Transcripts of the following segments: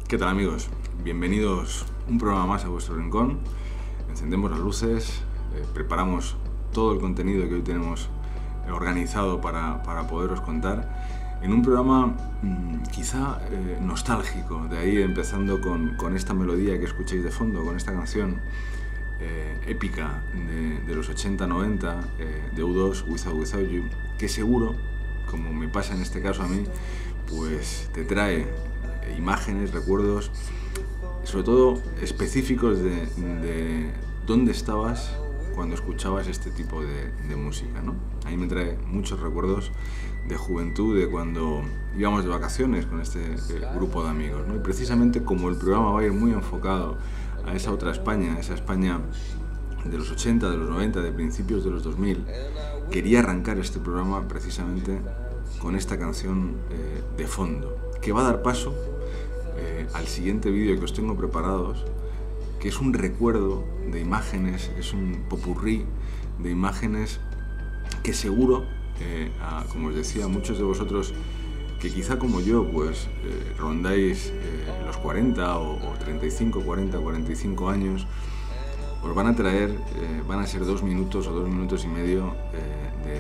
¿Qué tal, amigos? Bienvenidos un programa más a vuestro rincón. Encendemos las luces, preparamos todo el contenido que hoy tenemos organizado para poderos contar en un programa quizá nostálgico, de ahí empezando con esta melodía que escucháis de fondo, con esta canción épica de los 80-90 de U2, Without You, que seguro, como me pasa en este caso a mí, pues te trae imágenes, recuerdos, sobre todo específicos de dónde estabas cuando escuchabas este tipo de música, ¿no? A mí me trae muchos recuerdos de juventud, de cuando íbamos de vacaciones con este grupo de amigos, ¿no? Y precisamente como el programa va a ir muy enfocado a esa otra España, esa España de los 80, de los 90, de principios de los 2000, quería arrancar este programa precisamente con esta canción de fondo, que va a dar paso al siguiente vídeo que os tengo preparados, que es un recuerdo de imágenes, es un popurrí de imágenes que seguro, como os decía, muchos de vosotros que quizá como yo pues rondáis los 40 o 35, 40, 45 años, os van a traer, van a ser 2 minutos o 2 minutos y medio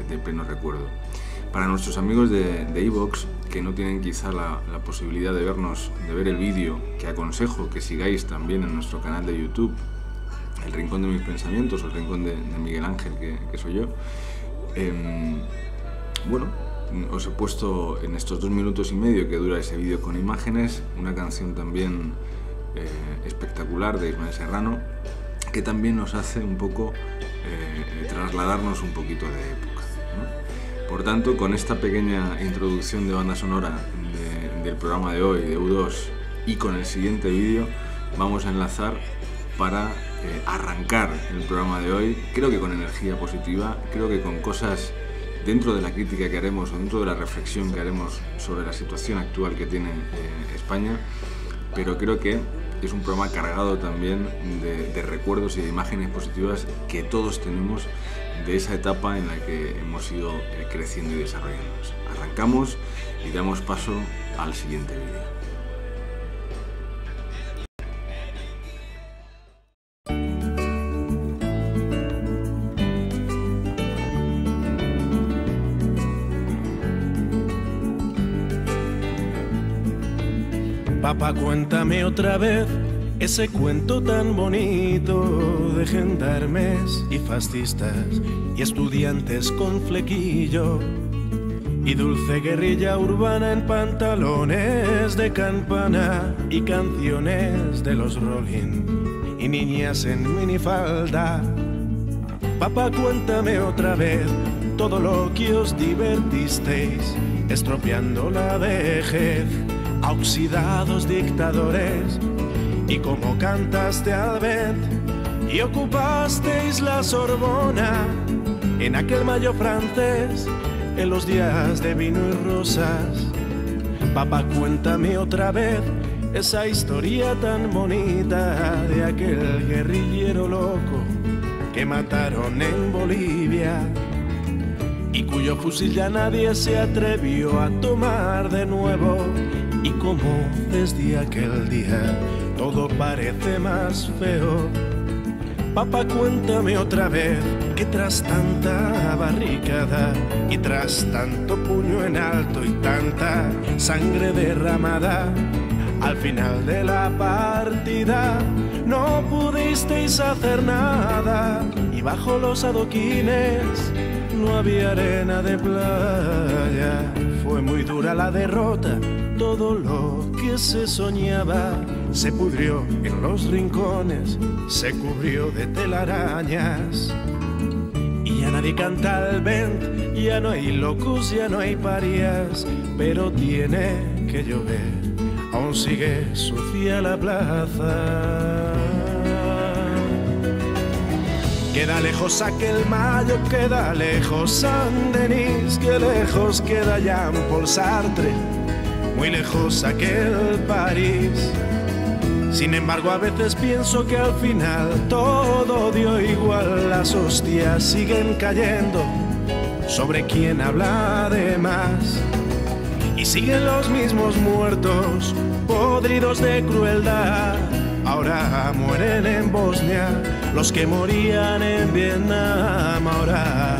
de pleno recuerdo. Para nuestros amigos de iVoox, que no tienen quizá la posibilidad de ver el vídeo, que aconsejo que sigáis también en nuestro canal de YouTube, El Rincón de Mis Pensamientos, o El Rincón de Miguel Ángel, que soy yo. Bueno, os he puesto en estos 2 minutos y medio que dura ese vídeo con imágenes, una canción también espectacular de Ismael Serrano, que también nos hace un poco trasladarnos un poquito de época, ¿no? Por tanto, con esta pequeña introducción de banda sonora del programa de hoy, de U2, y con el siguiente vídeo, vamos a enlazar para arrancar el programa de hoy, creo que con energía positiva, creo que con cosas dentro de la crítica que haremos o dentro de la reflexión que haremos sobre la situación actual que tiene España, pero creo que es un programa cargado también de recuerdos y de imágenes positivas que todos tenemos de esa etapa en la que hemos ido creciendo y desarrollándonos. Arrancamos y damos paso al siguiente vídeo. Papá, cuéntame otra vez ese cuento tan bonito de gendarmes y fascistas y estudiantes con flequillo y dulce guerrilla urbana en pantalones de campana y canciones de los Rolling y niñas en minifalda. Papá, cuéntame otra vez todo lo que os divertisteis estropeando la vejez a oxidados dictadores, y cómo cantaste al vent y ocupasteis la Sorbona en aquel mayo francés, en los días de vino y rosas. Papá, cuéntame otra vez esa historia tan bonita de aquel guerrillero loco que mataron en Bolivia y cuyo fusil ya nadie se atrevió a tomar de nuevo, y cómo desde aquel día todo parece más feo. Papá, cuéntame otra vez que tras tanta barricada y tras tanto puño en alto y tanta sangre derramada, al final de la partida no pudisteis hacer nada, y bajo los adoquines no había arena de playa. Fue muy dura la derrota, todo lo que se soñaba se pudrió en los rincones, se cubrió de telarañas, y ya nadie canta al vent, ya no hay locos, ya no hay parias, pero tiene que llover, aún sigue sucia la plaza. Queda lejos aquel mayo, queda lejos Saint-Denis, que lejos queda Jean-Paul Sartre, muy lejos aquel París. Sin embargo, a veces pienso que al final todo dio igual, las hostias siguen cayendo sobre quien habla de más, y siguen los mismos muertos podridos podridos de crueldad. Ahora mueren en Bosnia los que morían en Vietnam. Ahora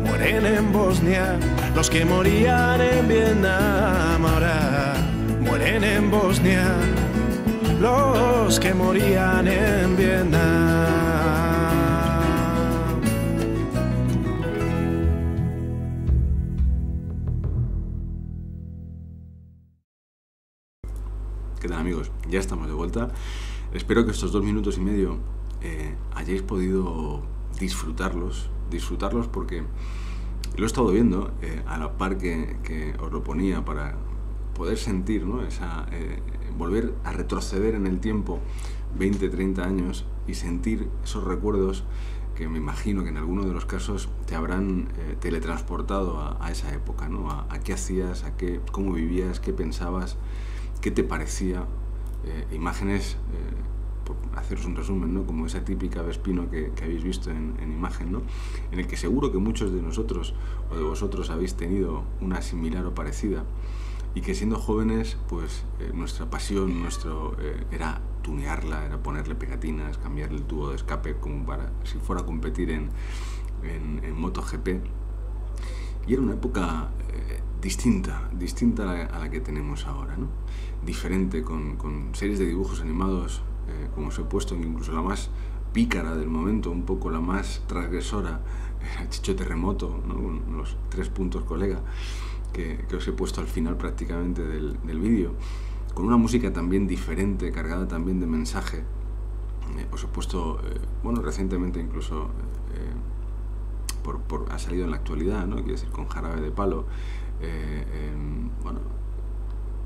mueren en Bosnia los que morían en Vietnam. Ahora mueren en Bosnia los que morían en Vietnam. ¿Qué tal, amigos? Ya estamos de vuelta. Espero que estos 2 minutos y medio hayáis podido disfrutarlos porque lo he estado viendo a la par que os lo ponía para poder sentir, ¿no? Volver a retroceder en el tiempo 20, 30 años y sentir esos recuerdos que me imagino que en alguno de los casos te habrán teletransportado a esa época, ¿no? A qué hacías, cómo vivías, qué pensabas, qué te parecía. Imágenes, por haceros un resumen, ¿no? Como esa típica Vespino que habéis visto en imagen, ¿no? En el que seguro que muchos de nosotros o de vosotros habéis tenido una similar o parecida, y que siendo jóvenes, pues nuestra pasión era tunearla, era ponerle pegatinas, cambiarle el tubo de escape como para si fuera a competir en MotoGP. Y era una época distinta a la que tenemos ahora, ¿no? Diferente, con series de dibujos animados, como os he puesto, incluso la más pícara del momento, un poco la más transgresora, era Chicho Terremoto, ¿no? Con los 3 puntos, colega, que os he puesto al final prácticamente del vídeo, con una música también diferente, cargada también de mensaje. Os he puesto, recientemente incluso ha salido en la actualidad, ¿no? Quiero decir, con Jarabe de Palo,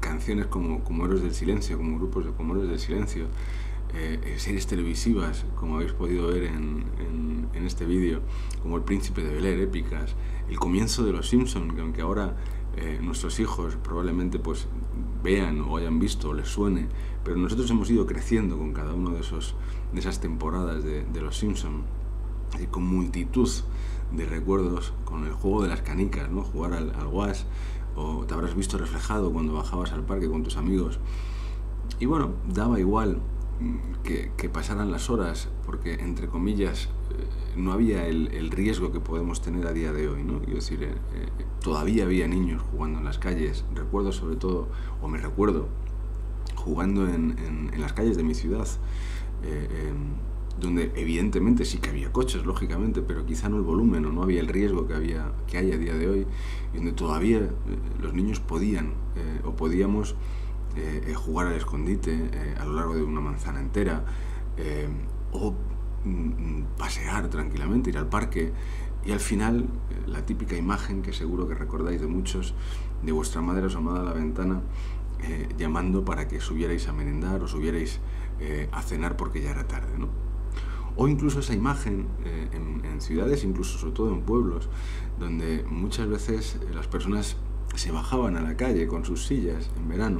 canciones como Héroes del Silencio, como grupos como Héroes del Silencio, series televisivas, como habéis podido ver en este vídeo, como El Príncipe de Bel-Air, épicas, el comienzo de Los Simpson, que aunque ahora nuestros hijos probablemente pues vean o hayan visto o les suene, pero nosotros hemos ido creciendo con cada uno de esas temporadas de Los Simpson, y con multitud de recuerdos, con el juego de las canicas, ¿no? Jugar al Wash, o te habrás visto reflejado cuando bajabas al parque con tus amigos. Y bueno, daba igual que pasaran las horas, porque entre comillas no había el riesgo que podemos tener a día de hoy, ¿no? Quiero decir, todavía había niños jugando en las calles. Recuerdo sobre todo, me recuerdo jugando en las calles de mi ciudad, donde evidentemente sí que había coches, lógicamente, pero quizá no el volumen, o no había el riesgo que hay a día de hoy, y donde todavía los niños podíamos jugar al escondite a lo largo de una manzana entera, o pasear tranquilamente, ir al parque, y al final la típica imagen que seguro que recordáis de muchos, de vuestra madre asomada a la ventana llamando para que subierais a merendar o subierais a cenar porque ya era tarde, ¿no? O incluso esa imagen en ciudades, incluso sobre todo en pueblos, donde muchas veces las personas se bajaban a la calle con sus sillas en verano,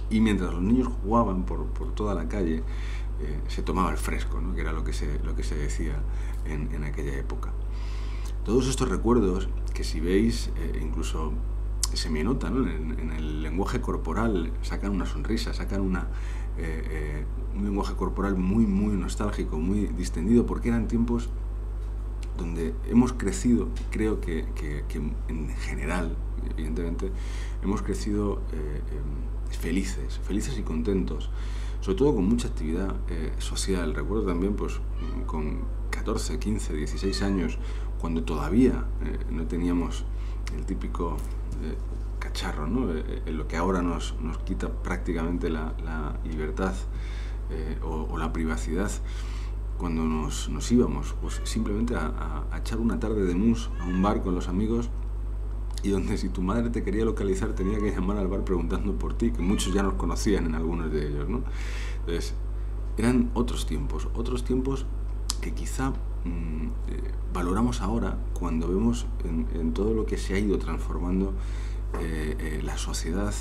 y mientras los niños jugaban por toda la calle, se tomaba el fresco, ¿no? Que era lo que se decía en aquella época. Todos estos recuerdos que, si veis, incluso se me nota, ¿no? En el lenguaje corporal, sacan una sonrisa, sacan un lenguaje corporal muy, muy nostálgico, muy distendido, porque eran tiempos donde hemos crecido, creo que en general, evidentemente, hemos crecido felices y contentos, sobre todo con mucha actividad social. Recuerdo también, pues, con 14, 15, 16 años, cuando todavía no teníamos el típico cacharro, ¿no? Lo que ahora nos quita prácticamente la libertad o la privacidad, cuando nos íbamos pues simplemente a echar una tarde de mus a un bar con los amigos, y donde si tu madre te quería localizar tenía que llamar al bar preguntando por ti, que muchos ya nos conocían en algunos de ellos, ¿no? Entonces, eran otros tiempos que quizá valoramos ahora cuando vemos en todo lo que se ha ido transformando la sociedad,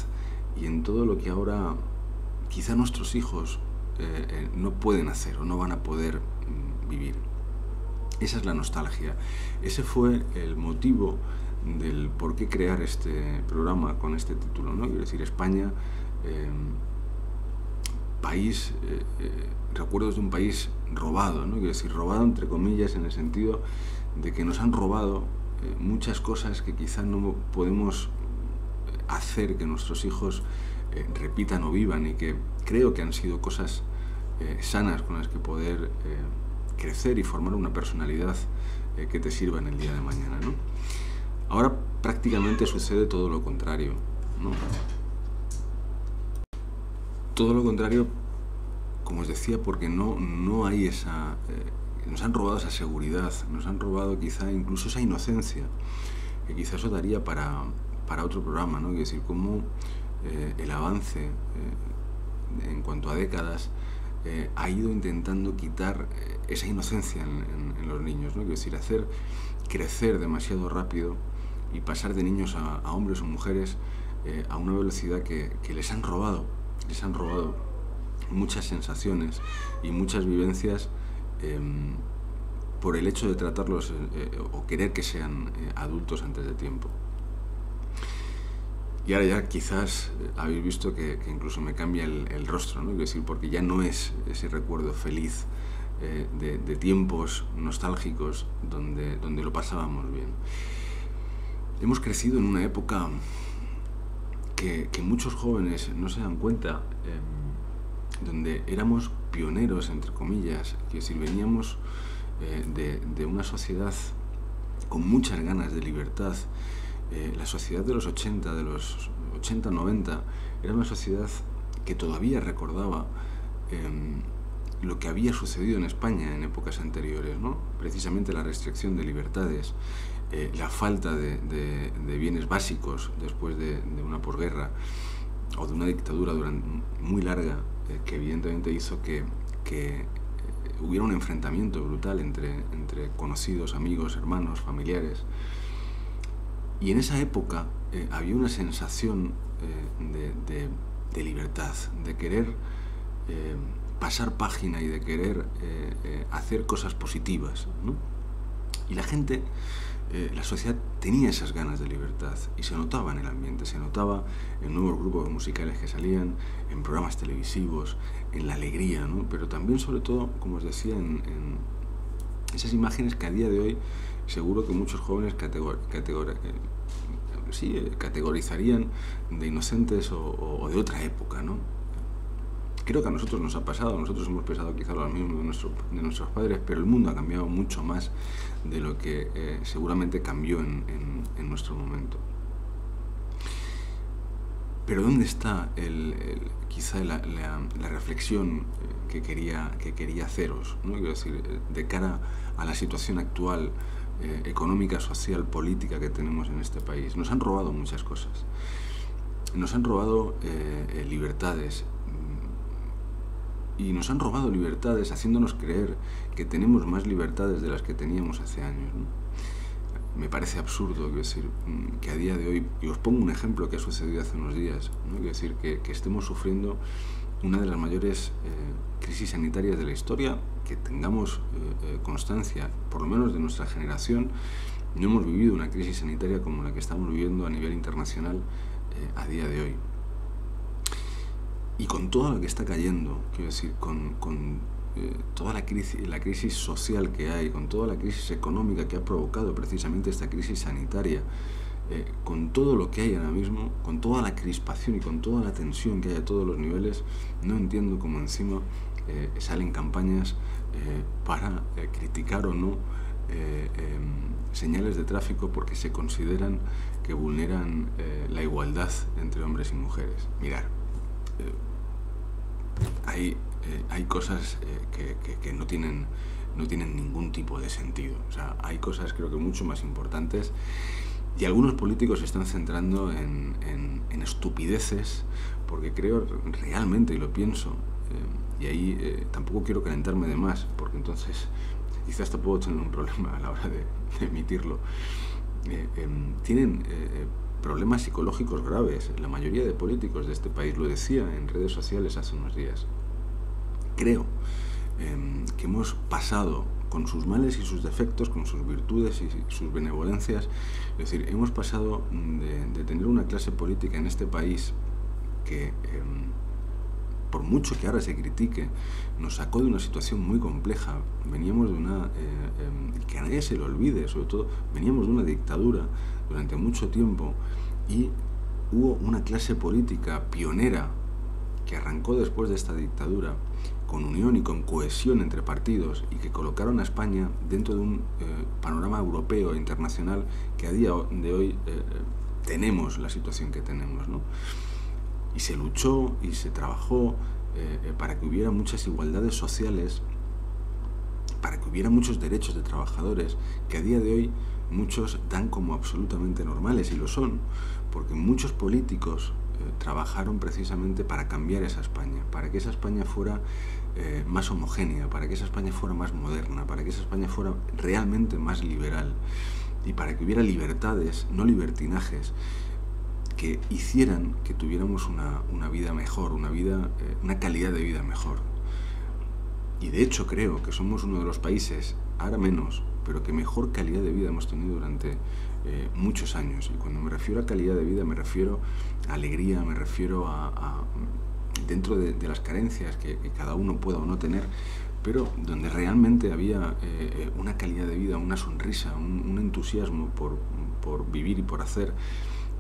y en todo lo que ahora quizá nuestros hijos no pueden hacer o no van a poder vivir. Esa es la nostalgia. Ese fue el motivo del por qué crear este programa con este título, ¿no? Quiero decir, España país, recuerdos de un país robado, ¿no? Quiero decir, robado entre comillas, en el sentido de que nos han robado muchas cosas que quizá no podemos hacer que nuestros hijos repitan o vivan, y que creo que han sido cosas sanas con las que poder crecer y formar una personalidad que te sirva en el día de mañana, ¿no? Ahora prácticamente sucede todo lo contrario, ¿no? Todo lo contrario, como os decía, porque no hay esa... nos han robado esa seguridad, nos han robado quizá incluso esa inocencia, que quizá eso daría para otro programa, ¿no? Es decir, cómo el avance en cuanto a décadas ha ido intentando quitar esa inocencia en los niños, ¿no? Es decir, hacer crecer demasiado rápido y pasar de niños a hombres o mujeres a una velocidad que les han robado muchas sensaciones y muchas vivencias por el hecho de tratarlos o querer que sean adultos antes de tiempo. Y ahora ya quizás habéis visto que incluso me cambia el rostro, ¿no? Es decir, porque ya no es ese recuerdo feliz de tiempos nostálgicos donde lo pasábamos bien. Hemos crecido en una época que muchos jóvenes no se dan cuenta, donde éramos pioneros, entre comillas, es decir, veníamos de una sociedad con muchas ganas de libertad. La sociedad de los 80, 90, era una sociedad que todavía recordaba lo que había sucedido en España en épocas anteriores, ¿no? Precisamente la restricción de libertades, la falta de bienes básicos después de una posguerra o de una dictadura muy larga, que evidentemente hizo que hubiera un enfrentamiento brutal entre conocidos, amigos, hermanos, familiares. Y en esa época había una sensación de libertad, de querer pasar página y de querer hacer cosas positivas, ¿no? Y la gente, la sociedad tenía esas ganas de libertad y se notaba en el ambiente, se notaba en nuevos grupos musicales que salían, en programas televisivos, en la alegría, ¿no? Pero también, sobre todo, como os decía, en esas imágenes que a día de hoy seguro que muchos jóvenes categorizarían de inocentes o de otra época, ¿no? Creo que a nosotros nos ha pasado, nosotros hemos pensado quizá lo mismo de nuestros padres, pero el mundo ha cambiado mucho más de lo que seguramente cambió en nuestro momento. Pero ¿dónde está quizá la reflexión que quería haceros, ¿no? Quiero decir, de cara a la situación actual, económica, social, política que tenemos en este país? Nos han robado muchas cosas. Nos han robado libertades. Y nos han robado libertades haciéndonos creer que tenemos más libertades de las que teníamos hace años, ¿no? Me parece absurdo, quiero decir, que a día de hoy, y os pongo un ejemplo que ha sucedido hace unos días, ¿no? Quiero decir, que estemos sufriendo una de las mayores crisis sanitarias de la historia, que tengamos constancia, por lo menos de nuestra generación, no hemos vivido una crisis sanitaria como la que estamos viviendo a nivel internacional a día de hoy. Y con todo lo que está cayendo, quiero decir, con toda la crisis social que hay, con toda la crisis económica que ha provocado precisamente esta crisis sanitaria, con todo lo que hay ahora mismo, con toda la crispación y con toda la tensión que hay a todos los niveles, no entiendo cómo encima salen campañas para criticar o no señales de tráfico porque se consideran que vulneran la igualdad entre hombres y mujeres. Mirad, hay cosas que no tienen ningún tipo de sentido. O sea, hay cosas creo que mucho más importantes, y algunos políticos se están centrando en estupideces, porque creo realmente, y lo pienso, y ahí tampoco quiero calentarme de más, porque entonces quizás hasta puedo tener un problema a la hora de emitirlo. Tienen problemas psicológicos graves. La mayoría de políticos de este país, lo decía en redes sociales hace unos días. Creo que hemos pasado, con sus males y sus defectos, con sus virtudes y sus benevolencias, es decir, hemos pasado de tener una clase política en este país que por mucho que ahora se critique, nos sacó de una situación muy compleja. Veníamos de una, que a nadie se lo olvide, sobre todo, veníamos de una dictadura durante mucho tiempo y hubo una clase política pionera que arrancó después de esta dictadura, con unión y con cohesión entre partidos, y que colocaron a España dentro de un panorama europeo e internacional que a día de hoy tenemos la situación que tenemos, ¿no? Y se luchó y se trabajó para que hubiera muchas igualdades sociales, para que hubiera muchos derechos de trabajadores, que a día de hoy muchos dan como absolutamente normales, y lo son, porque muchos políticos trabajaron precisamente para cambiar esa España, para que esa España fuera más homogénea, para que esa España fuera más moderna, para que esa España fuera realmente más liberal, y para que hubiera libertades, no libertinajes, que hicieran que tuviéramos una vida mejor, una calidad de vida mejor. Y de hecho creo que somos uno de los países, ahora menos, pero que mejor calidad de vida hemos tenido durante muchos años. Y cuando me refiero a calidad de vida, me refiero a alegría, me refiero a dentro de las carencias que cada uno pueda o no tener, pero donde realmente había una calidad de vida, una sonrisa, un entusiasmo por vivir y por hacer,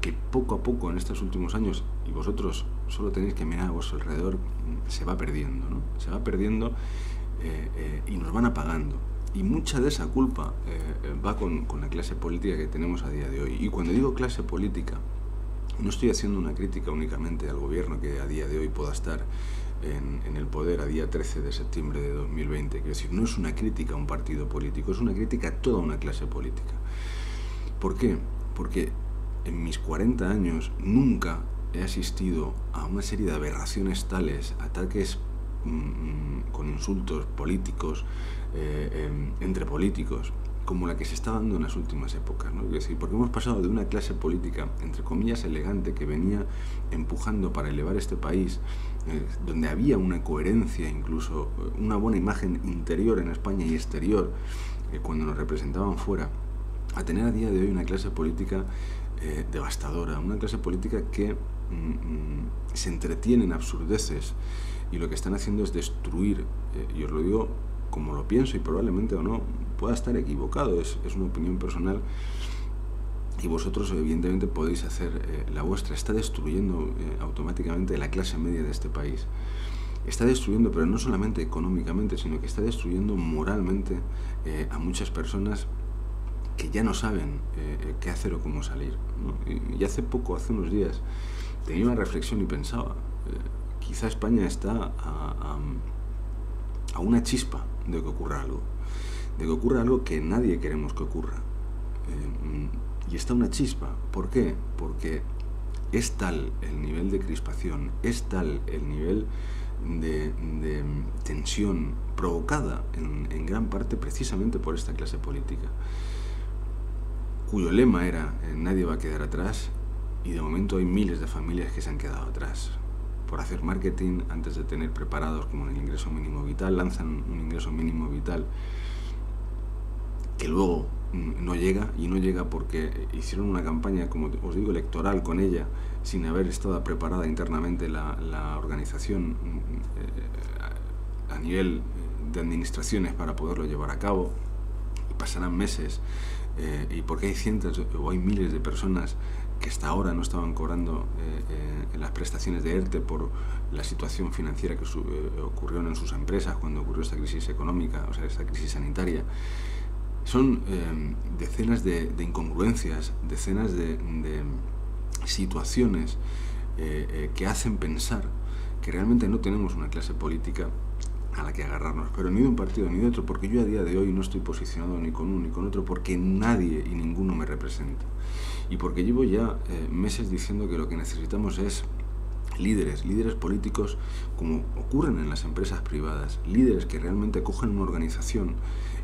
que poco a poco en estos últimos años, y vosotros solo tenéis que mirar a vuestro alrededor, se va perdiendo, ¿no? Se va perdiendo y nos van apagando. Y mucha de esa culpa va con la clase política que tenemos a día de hoy. Y cuando digo clase política, no estoy haciendo una crítica únicamente al gobierno que a día de hoy pueda estar en el poder a día 13 de septiembre de 2020. Quiero decir, no es una crítica a un partido político, es una crítica a toda una clase política. ¿Por qué? Porque en mis 40 años nunca he asistido a una serie de aberraciones tales, ataques con insultos políticos, entre políticos, como la que se está dando en las últimas épocas, ¿no? Es decir, porque hemos pasado de una clase política, entre comillas, elegante, que venía empujando para elevar este país, donde había una coherencia, incluso una buena imagen interior en España y exterior, cuando nos representaban fuera, a tener a día de hoy una clase política devastadora, una clase política que se entretiene en absurdeces, y lo que están haciendo es destruir, y os lo digo como lo pienso, y probablemente o no pueda estar equivocado, es una opinión personal, y vosotros evidentemente podéis hacer la vuestra. Está destruyendo automáticamente la clase media de este país. Está destruyendo, pero no solamente económicamente, sino que está destruyendo moralmente a muchas personas que ya no saben qué hacer o cómo salir, ¿no? Y hace poco, hace unos días, tenía una reflexión y pensaba, quizá España está a una chispa de que ocurra algo que nadie queremos que ocurra. Y está una chispa. ¿Por qué? Porque es tal el nivel de crispación, es tal el nivel de tensión provocada en gran parte precisamente por esta clase política, cuyo lema era nadie va a quedar atrás, y de momento hay miles de familias que se han quedado atrás. Por hacer marketing, antes de tener preparados como el ingreso mínimo vital, lanzan un ingreso mínimo vital que luego no llega, y no llega porque hicieron una campaña, como os digo, electoral con ella, sin haber estado preparada internamente la organización a nivel de administraciones para poderlo llevar a cabo, y pasarán meses, y porque hay cientos o hay miles de personas que hasta ahora no estaban cobrando las prestaciones de ERTE por la situación financiera que ocurrió en sus empresas cuando ocurrió esta crisis económica, o sea, esta crisis sanitaria. Son decenas de incongruencias, decenas de situaciones que hacen pensar que realmente no tenemos una clase política a la que agarrarnos, pero ni de un partido ni de otro, porque yo a día de hoy no estoy posicionado ni con uno ni con otro, porque nadie y ninguno me representa, y porque llevo ya meses diciendo que lo que necesitamos es líderes políticos como ocurren en las empresas privadas, líderes que realmente cogen una organización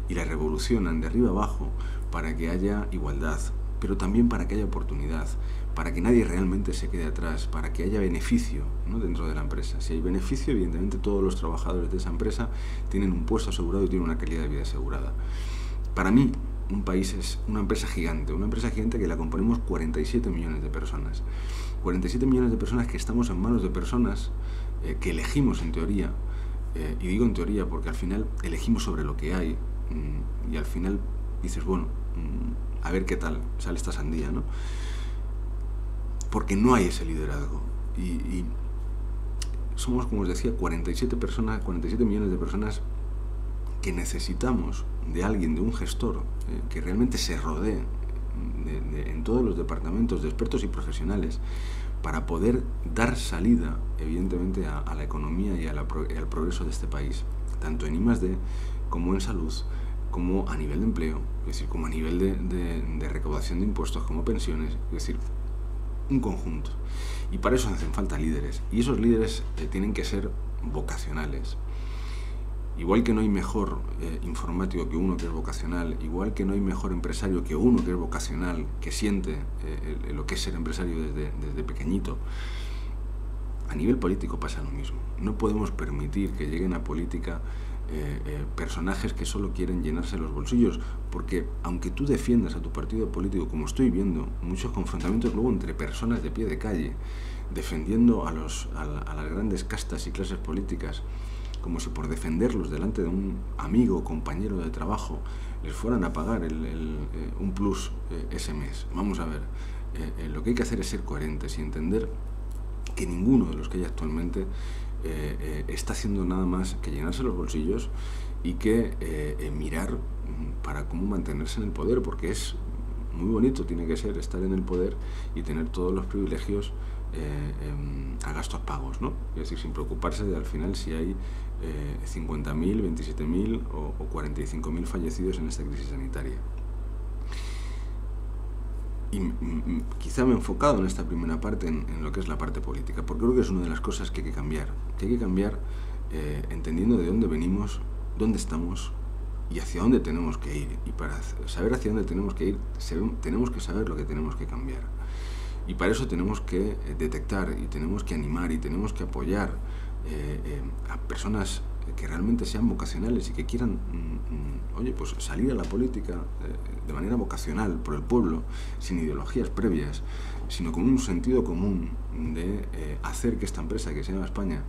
y la revolucionan de arriba abajo para que haya igualdad, pero también para que haya oportunidad, para que nadie realmente se quede atrás, para que haya beneficio, ¿no?, dentro de la empresa. Si hay beneficio, evidentemente todos los trabajadores de esa empresa tienen un puesto asegurado y tienen una calidad de vida asegurada. Para mí, un país es una empresa gigante que la componemos 47 millones de personas. 47 millones de personas que estamos en manos de personas que elegimos en teoría, y digo en teoría porque al final elegimos sobre lo que hay, y al final dices, bueno, a ver qué tal sale esta sandía, ¿no? Porque no hay ese liderazgo. Y somos, como os decía, 47 millones de personas que necesitamos de alguien, de un gestor, que realmente se rodee en todos los departamentos de expertos y profesionales para poder dar salida, evidentemente, a la economía y al progreso de este país, tanto en I+D como en salud, como a nivel de empleo, es decir, como a nivel de recaudación de impuestos, como pensiones, es decir, un conjunto. Y para eso hacen falta líderes, y esos líderes tienen que ser vocacionales. Igual que no hay mejor informático que uno que es vocacional, igual que no hay mejor empresario que uno que es vocacional, que siente lo que es ser empresario desde pequeñito, a nivel político pasa lo mismo. No podemos permitir que lleguen a política personajes que solo quieren llenarse los bolsillos, porque aunque tú defiendas a tu partido político, como estoy viendo, muchos confrontamientos luego entre personas de pie de calle, defendiendo a las grandes castas y clases políticas, como si por defenderlos delante de un amigo o compañero de trabajo les fueran a pagar un plus ese mes. Vamos a ver, lo que hay que hacer es ser coherentes y entender que ninguno de los que hay actualmente está haciendo nada más que llenarse los bolsillos y que mirar para cómo mantenerse en el poder, porque es muy bonito, tiene que ser estar en el poder y tener todos los privilegios a gastos pagos, ¿no? Es decir, sin preocuparse de al final si hay 50.000, 27.000 o 45.000 fallecidos en esta crisis sanitaria. Y quizá me he enfocado en esta primera parte en lo que es la parte política, porque creo que es una de las cosas que hay que cambiar, entendiendo de dónde venimos, dónde estamos y hacia dónde tenemos que ir. Y para saber hacia dónde tenemos que ir, tenemos que saber lo que tenemos que cambiar. Y para eso tenemos que detectar y tenemos que animar y tenemos que apoyar a personas que realmente sean vocacionales y que quieran pues salir a la política de manera vocacional por el pueblo, sin ideologías previas, sino con un sentido común de hacer que esta empresa que se llama España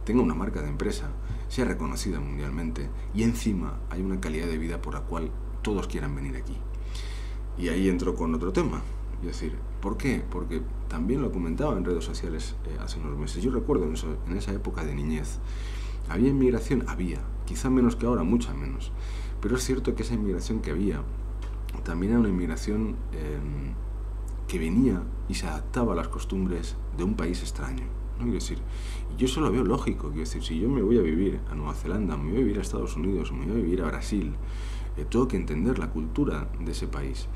tenga una marca de empresa, sea reconocida mundialmente y encima hay una calidad de vida por la cual todos quieran venir aquí. Y ahí entro con otro tema. Es decir, ¿por qué? Porque también lo comentaba en redes sociales hace unos meses. Yo recuerdo en esa época de niñez, ¿había inmigración? Había, quizá menos que ahora, mucha menos. Pero es cierto que esa inmigración que había también era una inmigración que venía y se adaptaba a las costumbres de un país extraño, ¿no? Quiero decir, yo eso lo veo lógico. Quiero decir, si yo me voy a vivir a Nueva Zelanda, me voy a vivir a Estados Unidos, me voy a vivir a Brasil, tengo que entender la cultura de ese país.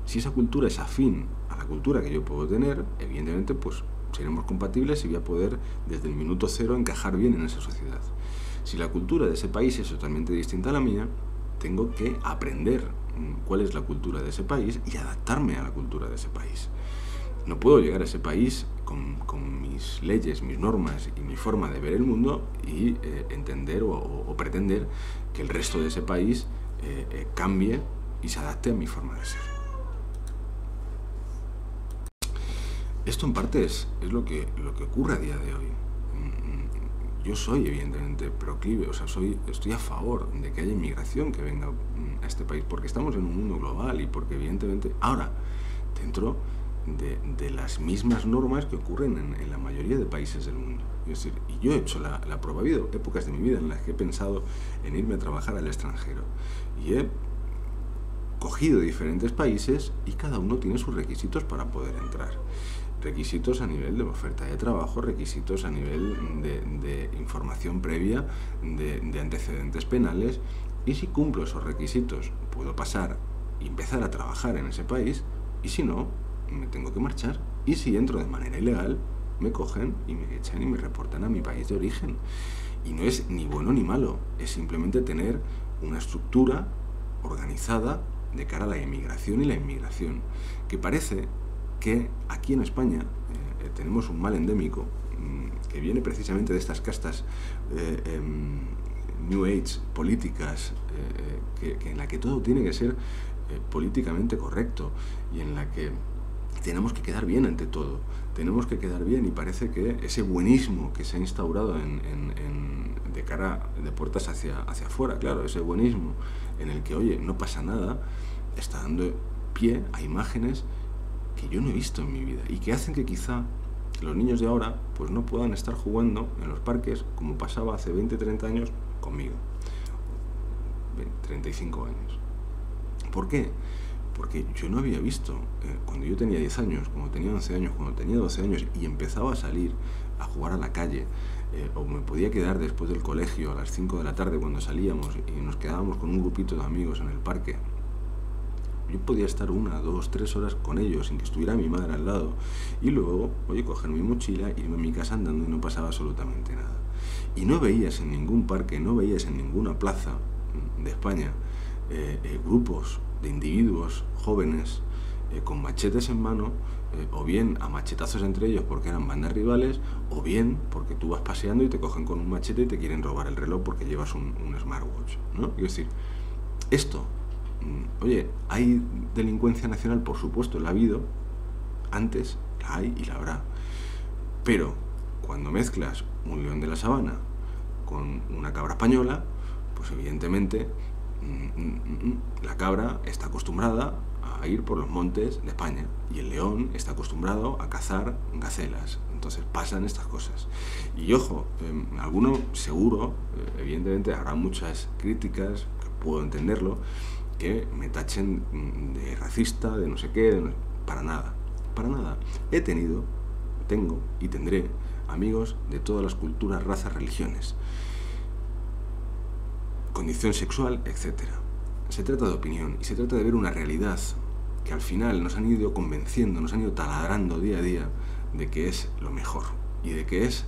Si esa cultura es afín a la cultura que yo puedo tener, evidentemente pues seremos compatibles y voy a poder desde el minuto cero encajar bien en esa sociedad. Si la cultura de ese país es totalmente distinta a la mía, tengo que aprender cuál es la cultura de ese país y adaptarme a la cultura de ese país. No puedo llegar a ese país con mis leyes, mis normas y mi forma de ver el mundo y entender o pretender que el resto de ese país cambie y se adapte a mi forma de ser. Esto en parte es lo que ocurre a día de hoy. Yo soy evidentemente proclive, estoy a favor de que haya inmigración que venga a este país, porque estamos en un mundo global y porque evidentemente ahora, dentro de las mismas normas que ocurren en la mayoría de países del mundo. Es decir, y yo he hecho la prueba, ha habido épocas de mi vida en las que he pensado en irme a trabajar al extranjero y he cogido diferentes países y cada uno tiene sus requisitos para poder entrar. Requisitos a nivel de oferta de trabajo, requisitos a nivel de información previa, de antecedentes penales, y si cumplo esos requisitos puedo pasar y empezar a trabajar en ese país, y si no, me tengo que marchar, y si entro de manera ilegal, me cogen y me echan y me reportan a mi país de origen. Y no es ni bueno ni malo, es simplemente tener una estructura organizada de cara a la inmigración y la inmigración, que parece que aquí en España tenemos un mal endémico que viene precisamente de estas castas New Age políticas, en la que todo tiene que ser políticamente correcto y en la que tenemos que quedar bien ante todo, tenemos que quedar bien, y parece que ese buenismo que se ha instaurado de cara de puertas hacia afuera, claro, ese buenismo en el que, oye, no pasa nada, está dando pie a imágenes que yo no he visto en mi vida y que hacen que quizá los niños de ahora pues no puedan estar jugando en los parques como pasaba hace 20, 30 años conmigo, 35 años. ¿Por qué? Porque yo no había visto, cuando yo tenía 10 años, cuando tenía 11 años, cuando tenía 12 años y empezaba a salir a jugar a la calle, o me podía quedar después del colegio a las 5 de la tarde cuando salíamos y nos quedábamos con un grupito de amigos en el parque, yo podía estar 1, 2, 3 horas con ellos sin que estuviera mi madre al lado, y luego, oye, coger mi mochila, irme a mi casa andando y no pasaba absolutamente nada. Y no veías en ningún parque, no veías en ninguna plaza de España grupos de individuos jóvenes con machetes en mano, o bien a machetazos entre ellos porque eran bandas rivales, o bien porque tú vas paseando y te cogen con un machete y te quieren robar el reloj porque llevas un smartwatch, ¿no? Es decir, esto, oye, ¿hay delincuencia nacional? Por supuesto, la ha habido, antes la hay y la habrá, pero cuando mezclas un león de la sabana con una cabra española, pues evidentemente la cabra está acostumbrada a ir por los montes de España y el león está acostumbrado a cazar gacelas. Entonces pasan estas cosas. Y ojo, alguno seguro, evidentemente habrá muchas críticas, que puedo entenderlo, que me tachen de racista, de no sé qué, para nada, para nada. Tengo y tendré amigos de todas las culturas, razas, religiones, condición sexual, etc. Se trata de opinión y se trata de ver una realidad que al final nos han ido convenciendo, nos han ido taladrando día a día de que es lo mejor y de que es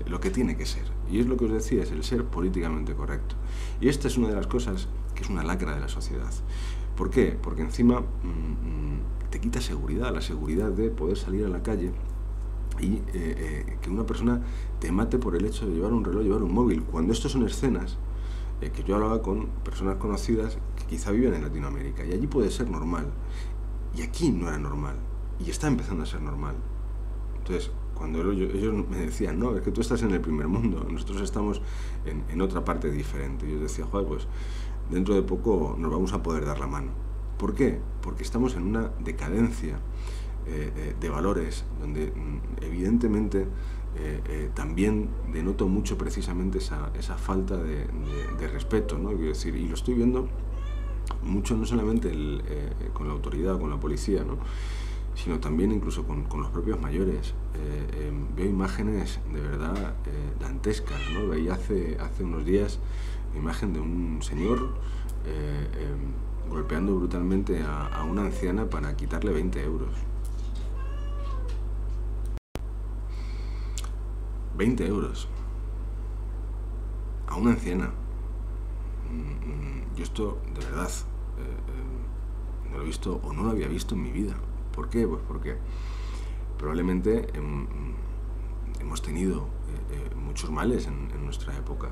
lo que tiene que ser. Y es lo que os decía, es el ser políticamente correcto. Y esta es una de las cosas que es una lacra de la sociedad. ¿Por qué? Porque encima te quita seguridad, la seguridad de poder salir a la calle y que una persona te mate por el hecho de llevar un reloj, llevar un móvil, cuando esto son escenas que yo hablaba con personas conocidas que quizá viven en Latinoamérica, y allí puede ser normal, y aquí no era normal, y está empezando a ser normal. Entonces, cuando ellos me decían, no, es que tú estás en el primer mundo, nosotros estamos en otra parte diferente, y yo decía, joder, pues dentro de poco nos vamos a poder dar la mano. ¿Por qué? Porque estamos en una decadencia de valores, donde evidentemente también denoto mucho precisamente esa falta de respeto, ¿no? Quiero decir, y lo estoy viendo mucho, no solamente con la autoridad, con la policía, ¿no?, sino también incluso con los propios mayores. Veo imágenes de verdad dantescas, ¿no? Veía hace unos días la imagen de un señor golpeando brutalmente a una anciana para quitarle 20 euros. 20 euros a una anciana. Yo esto, de verdad, no lo he visto o no lo había visto en mi vida. ¿Por qué? Pues porque probablemente hemos tenido muchos males en nuestra época,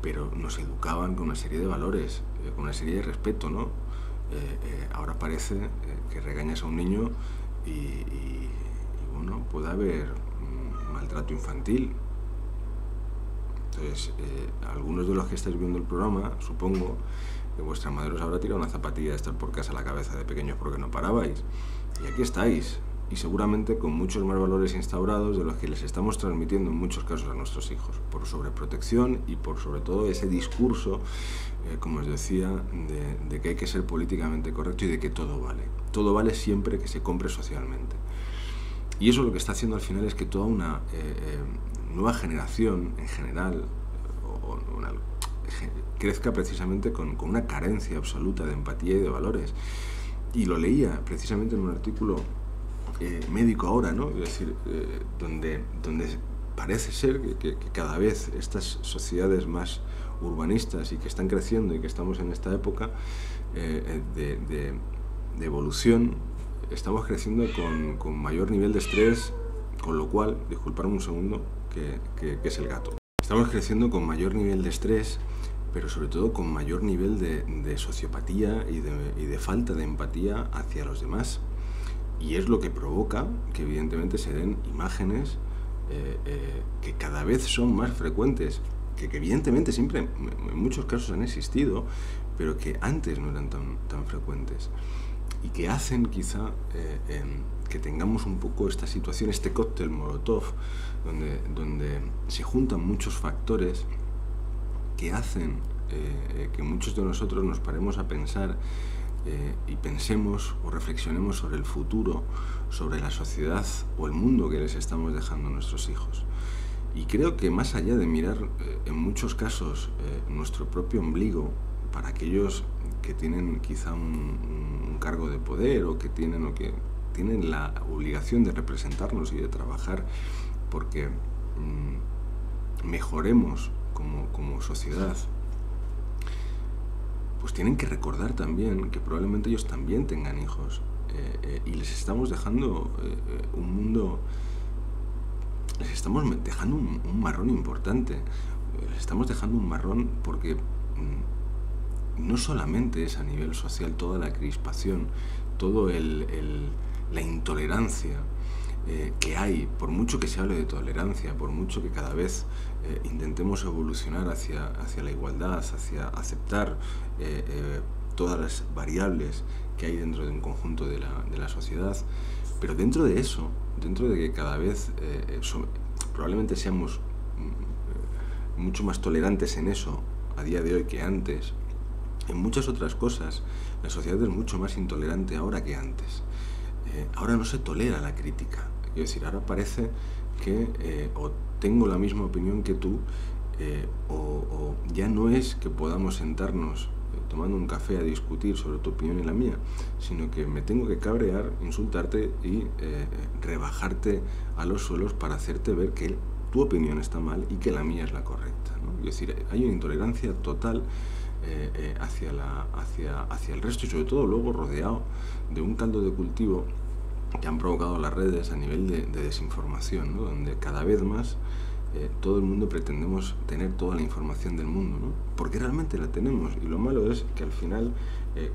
pero nos educaban con una serie de valores, con una serie de respeto, ¿no? Ahora parece que regañas a un niño y bueno, puede haber maltrato infantil. Entonces, algunos de los que estáis viendo el programa, supongo que vuestra madre os habrá tirado una zapatilla de estar por casa a la cabeza de pequeños porque no parabais. Y aquí estáis, y seguramente con muchos más valores instaurados de los que les estamos transmitiendo en muchos casos a nuestros hijos, por sobreprotección y por sobre todo ese discurso, como os decía, de que hay que ser políticamente correcto y de que todo vale. Todo vale siempre que se compre socialmente. Y eso lo que está haciendo al final es que toda una nueva generación en general crezca precisamente con una carencia absoluta de empatía y de valores. Y lo leía precisamente en un artículo médico ahora, ¿no? Es decir, donde parece ser que cada vez estas sociedades más urbanistas y que están creciendo y que estamos en esta época de evolución, estamos creciendo con mayor nivel de estrés, con lo cual, disculpadme un segundo, que es el gato. Estamos creciendo con mayor nivel de estrés, pero sobre todo con mayor nivel de sociopatía y de falta de empatía hacia los demás. Y es lo que provoca que evidentemente se den imágenes que cada vez son más frecuentes, que evidentemente siempre, en muchos casos han existido, pero que antes no eran tan frecuentes, y que hacen quizá que tengamos un poco esta situación, este cóctel Molotov, donde se juntan muchos factores que hacen que muchos de nosotros nos paremos a pensar y pensemos o reflexionemos sobre el futuro, sobre la sociedad o el mundo que les estamos dejando a nuestros hijos. Y creo que más allá de mirar en muchos casos nuestro propio ombligo, para aquellos que tienen quizá un cargo de poder o que tienen la obligación de representarnos y de trabajar porque mejoremos como sociedad, pues tienen que recordar también que probablemente ellos también tengan hijos y les estamos dejando un mundo, les estamos dejando un marrón importante, les estamos dejando un marrón porque no solamente es a nivel social toda la crispación, todo la intolerancia que hay, por mucho que se hable de tolerancia, por mucho que cada vez intentemos evolucionar hacia la igualdad, hacia aceptar todas las variables que hay dentro de un conjunto de la sociedad, pero dentro de eso, dentro de que cada vez probablemente seamos mucho más tolerantes en eso a día de hoy que antes, en muchas otras cosas la sociedad es mucho más intolerante ahora que antes. Ahora no se tolera la crítica, es decir, ahora parece que o tengo la misma opinión que tú, o ya no es que podamos sentarnos tomando un café a discutir sobre tu opinión y la mía, sino que me tengo que cabrear, insultarte y rebajarte a los suelos para hacerte ver que tu opinión está mal y que la mía es la correcta, ¿no? Es decir, hay una intolerancia total hacia el resto y sobre todo luego rodeado de un caldo de cultivo que han provocado las redes a nivel de desinformación, ¿no? Donde cada vez más todo el mundo pretendemos tener toda la información del mundo, ¿no? Porque realmente la tenemos, y lo malo es que al final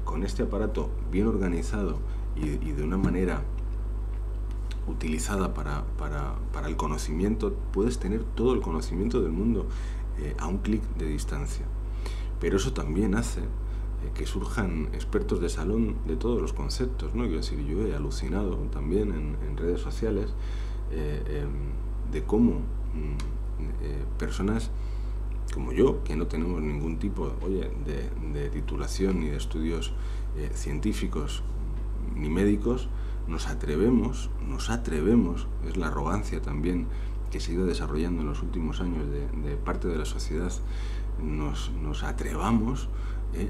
con este aparato bien organizado y de una manera utilizada para el conocimiento, puedes tener todo el conocimiento del mundo a un clic de distancia. Pero eso también hace que surjan expertos de salón de todos los conceptos, ¿no? Quiero decir, yo he alucinado también en redes sociales de cómo personas como yo, que no tenemos ningún tipo de titulación ni de estudios científicos ni médicos, nos atrevemos, es la arrogancia también que se ha ido desarrollando en los últimos años de parte de la sociedad, nos atrevamos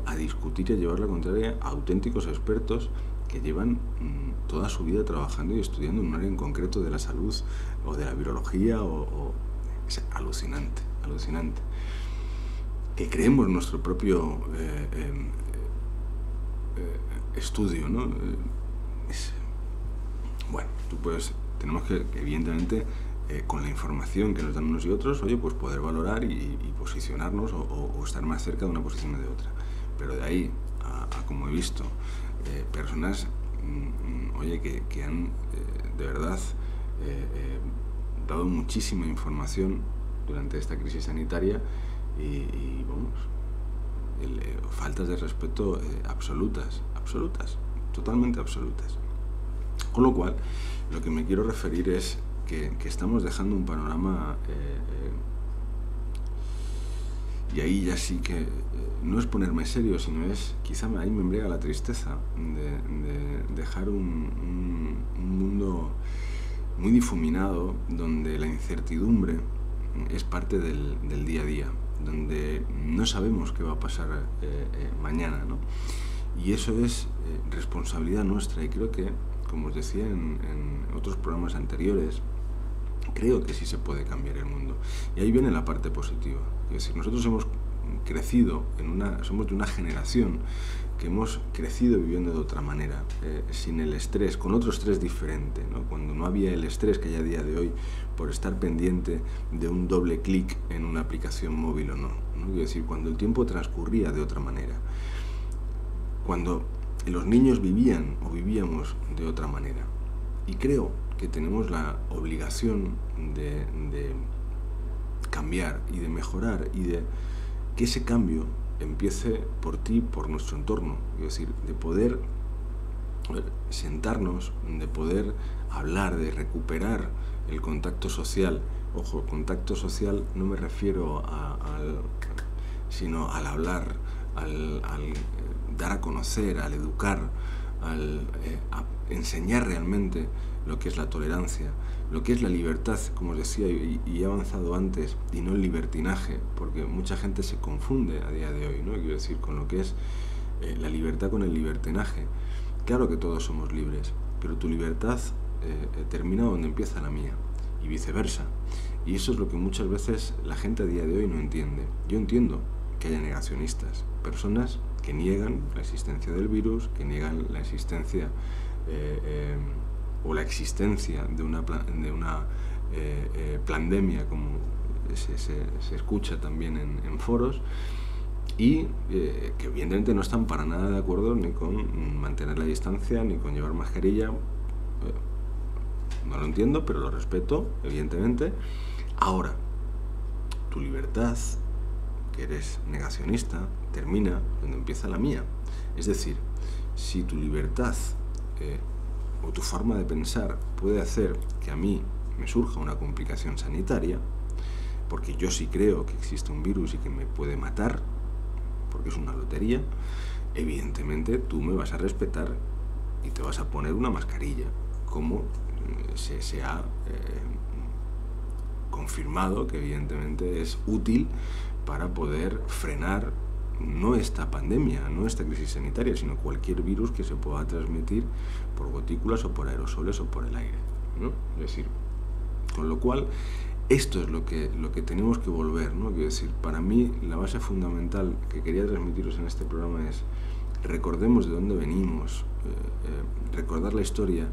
a discutir y a llevar la contraria a auténticos expertos que llevan toda su vida trabajando y estudiando en un área en concreto de la salud o de la virología es alucinante. Que creemos nuestro propio estudio, ¿no? Bueno, tenemos que evidentemente con la información que nos dan unos y otros, pues poder valorar y posicionarnos o estar más cerca de una posición o de otra. Pero de ahí a como he visto, personas, que han de verdad dado muchísima información durante esta crisis sanitaria y faltas de respeto absolutas, totalmente absolutas. Con lo cual, lo que me quiero referir es que estamos dejando un panorama y ahí ya sí que no es ponerme serio, sino es, quizá ahí me embriaga la tristeza de dejar un mundo muy difuminado, donde la incertidumbre es parte del día a día, donde no sabemos qué va a pasar mañana, ¿no? Y eso es responsabilidad nuestra, y creo que, como os decía en otros programas anteriores, creo que sí se puede cambiar el mundo. Y ahí viene la parte positiva. Es decir, nosotros hemos crecido, somos de una generación que hemos crecido viviendo de otra manera, sin el estrés, con otro estrés diferente, ¿no? Cuando no había el estrés que hay a día de hoy por estar pendiente de un doble clic en una aplicación móvil o no. Es decir, cuando el tiempo transcurría de otra manera. Cuando los niños vivían o vivíamos de otra manera. Y creo que tenemos la obligación de cambiar y de mejorar y de que ese cambio empiece por ti, por nuestro entorno. Es decir, de poder sentarnos, de poder hablar, de recuperar el contacto social. Ojo, contacto social no me refiero sino al hablar, al dar a conocer, al educar, a enseñar realmente lo que es la tolerancia, lo que es la libertad, como os decía, y he avanzado antes, y no el libertinaje, porque mucha gente se confunde a día de hoy, ¿no? Quiero decir, con lo que es la libertad con el libertinaje. Claro que todos somos libres, pero tu libertad termina donde empieza la mía, y viceversa. Y eso es lo que muchas veces la gente a día de hoy no entiende. Yo entiendo que haya negacionistas, personas que niegan la existencia del virus, que niegan la existencia o la existencia de una pandemia, como se escucha también en foros, y que evidentemente no están para nada de acuerdo ni con mantener la distancia, ni con llevar mascarilla. No lo entiendo, pero lo respeto, evidentemente. Ahora, tu libertad, que eres negacionista, termina donde empieza la mía. Es decir, si tu libertad o tu forma de pensar puede hacer que a mí me surja una complicación sanitaria, porque yo sí creo que existe un virus y que me puede matar, porque es una lotería, evidentemente tú me vas a respetar y te vas a poner una mascarilla, como se ha confirmado que evidentemente es útil para poder frenar no esta pandemia, no esta crisis sanitaria, sino cualquier virus que se pueda transmitir por gotículas o por aerosoles o por el aire, ¿no? Es decir, con lo cual, esto es lo que tenemos que volver, ¿no? Quiero decir, para mí la base fundamental que quería transmitiros en este programa es: recordemos de dónde venimos. Recordar la historia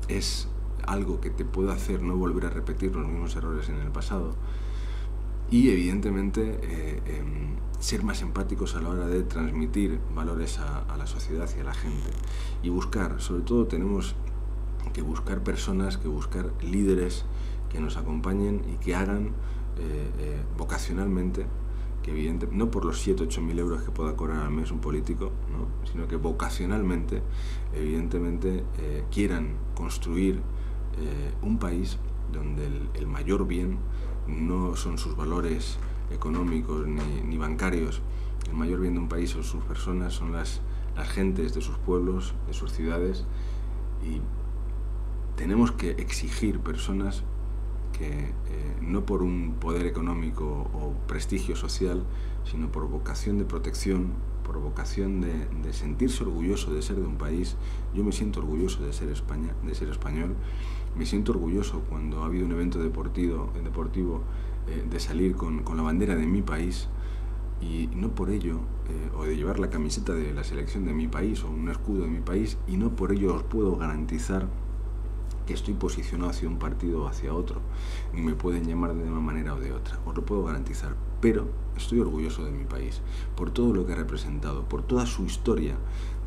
es algo que te puede hacer no volver a repetir los mismos errores en el pasado, y evidentemente ser más empáticos a la hora de transmitir valores a la sociedad y a la gente, y buscar, sobre todo tenemos que buscar personas, que buscar líderes que nos acompañen y que hagan vocacionalmente, que evidentemente, no por los 7 o 8 mil euros que pueda cobrar al mes un político, ¿no? Sino que vocacionalmente, evidentemente, quieran construir un país donde el mayor bien no son sus valores económicos ni bancarios. El mayor bien de un país son sus personas, son las gentes de sus pueblos, de sus ciudades, y tenemos que exigir personas que no por un poder económico o prestigio social, sino por vocación de protección, por vocación de sentirse orgulloso de ser de un país. Yo me siento orgulloso de ser España, de ser español. Me siento orgulloso cuando ha habido un evento deportivo de salir con la bandera de mi país, y no por ello, o de llevar la camiseta de la selección de mi país o un escudo de mi país, y no por ello os puedo garantizar que estoy posicionado hacia un partido o hacia otro, ni me pueden llamar de una manera o de otra, os lo puedo garantizar, pero estoy orgulloso de mi país, por todo lo que ha representado, por toda su historia,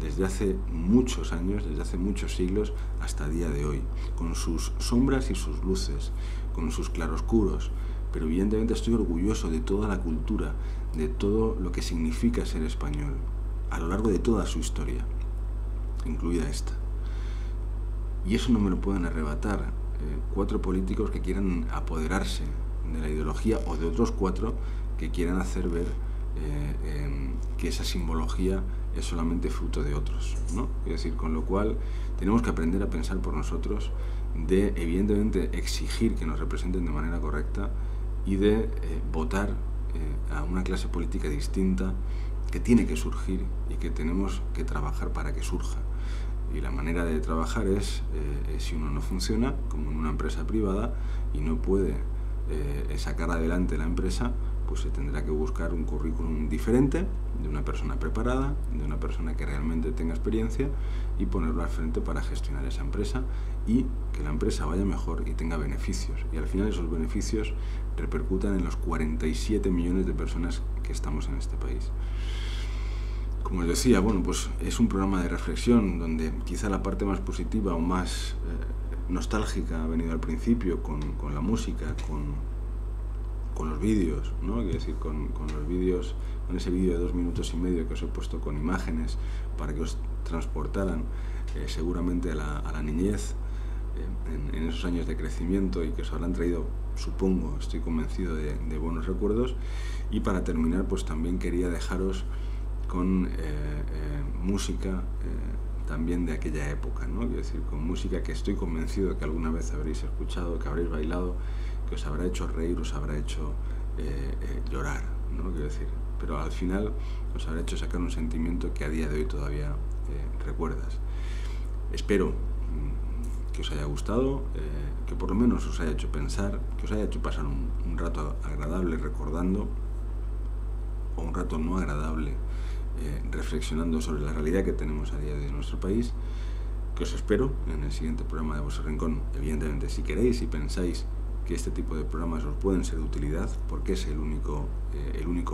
desde hace muchos años, desde hace muchos siglos hasta el día de hoy, con sus sombras y sus luces, con sus claroscuros, pero evidentemente estoy orgulloso de toda la cultura, de todo lo que significa ser español, a lo largo de toda su historia, incluida esta. Y eso no me lo pueden arrebatar 4 políticos que quieran apoderarse de la ideología, o de otros 4 que quieran hacer ver que esa simbología es solamente fruto de otros, ¿no? Es decir, con lo cual tenemos que aprender a pensar por nosotros, de evidentemente exigir que nos representen de manera correcta, y de votar a una clase política distinta que tiene que surgir y que tenemos que trabajar para que surja. Y la manera de trabajar es, si uno no funciona, como en una empresa privada, y no puede sacar adelante la empresa, pues se tendrá que buscar un currículum diferente, de una persona preparada, de una persona que realmente tenga experiencia, y ponerlo al frente para gestionar esa empresa, y que la empresa vaya mejor y tenga beneficios. Y al final esos beneficios repercutan en los 47 millones de personas que estamos en este país. Como os decía, bueno, pues es un programa de reflexión donde quizá la parte más positiva o más nostálgica ha venido al principio con la música, con los vídeos, ¿no? Quiero decir, con los vídeos, con ese vídeo de 2 minutos y medio que os he puesto con imágenes para que os transportaran seguramente a la niñez, en esos años de crecimiento, y que os habrán traído, supongo, estoy convencido, de buenos recuerdos. Y para terminar, pues también quería dejaros con música también de aquella época, ¿no? Quiero decir, con música que estoy convencido de que alguna vez habréis escuchado, que habréis bailado, que os habrá hecho reír, os habrá hecho llorar, ¿no? Quiero decir, pero al final os habrá hecho sacar un sentimiento que a día de hoy todavía recuerdas. Espero que os haya gustado, que por lo menos os haya hecho pensar, que os haya hecho pasar un rato agradable recordando, o un rato no agradable reflexionando sobre la realidad que tenemos a día de hoy en nuestro país. Que os espero en el siguiente programa de Vuestro Rincón. Evidentemente, si queréis y pensáis que este tipo de programas os pueden ser de utilidad, porque es el único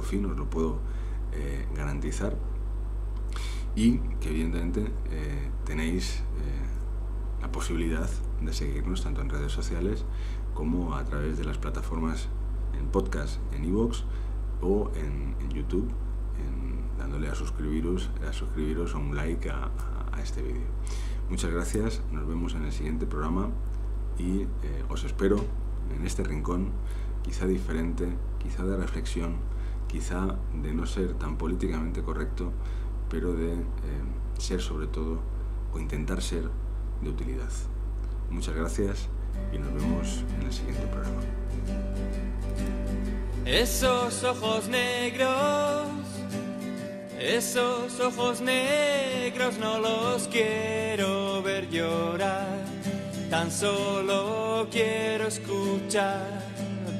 fin, os lo puedo garantizar, y que evidentemente tenéis la posibilidad de seguirnos tanto en redes sociales como a través de las plataformas en podcast, en iVoox o en YouTube, dándole a suscribiros o un like a este vídeo. Muchas gracias, nos vemos en el siguiente programa y os espero en este rincón, quizá diferente, quizá de reflexión, quizá de no ser tan políticamente correcto, pero de ser sobre todo, o intentar ser, de utilidad. Muchas gracias y nos vemos en el siguiente programa. Esos ojos negros no los quiero ver llorar, tan solo quiero escuchar.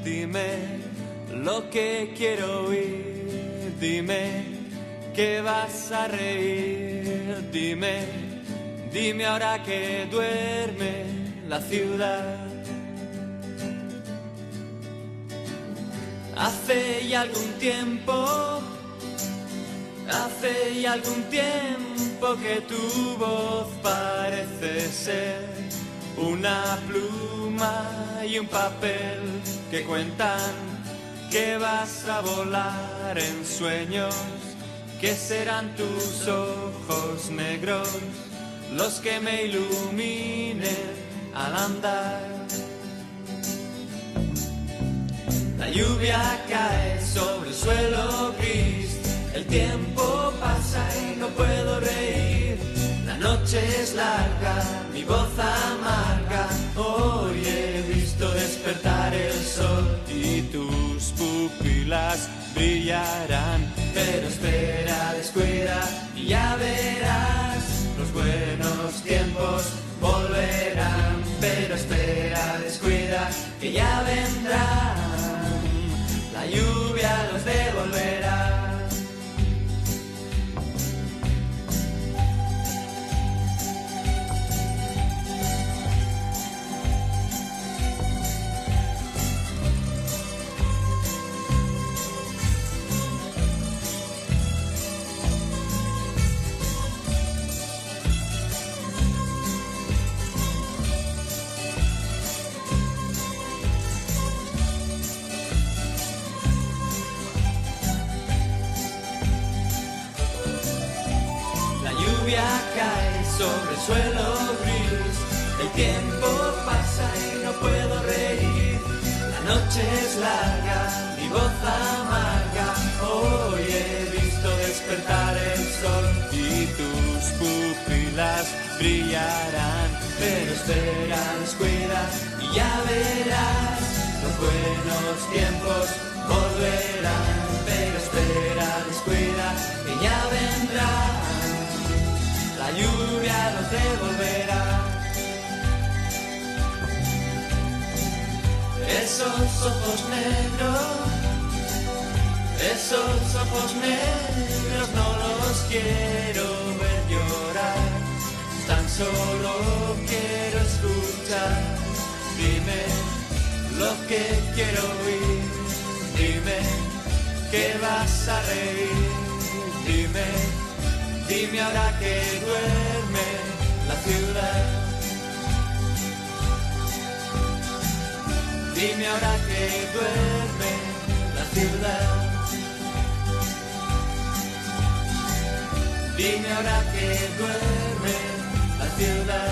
Dime lo que quiero oír, dime que vas a reír, dime ahora que duerme la ciudad. Hace ya algún tiempo que tu voz parece ser una pluma y un papel que cuentan que vas a volar en sueños, que serán tus ojos negros los que me iluminen al andar. La lluvia cae sobre el suelo gris, el tiempo pasa y no puedo reír. La noche es larga, mi voz amarga, hoy he visto despertar el sol y tus pupilas brillarán. Pero espera, descuida y ya verás, los buenos tiempos volverán. Pero espera, descuida que ya vendrán, la lluvia los devolverá. Sobre el suelo gris, el tiempo pasa y no puedo reír. La noche es larga, mi voz amarga, hoy he visto despertar el sol y tus pupilas brillarán. Pero espera, descuida y ya verás, los buenos tiempos volverán. Pero espera, descuida que ya vendrán, la lluvia los devolverá. Esos ojos negros no los quiero ver llorar, tan solo quiero escuchar. Dime lo que quiero oír, dime que vas a reír, dime Dime ahora que duerme la ciudad. Dime ahora que duerme la ciudad. Dime ahora que duerme la ciudad.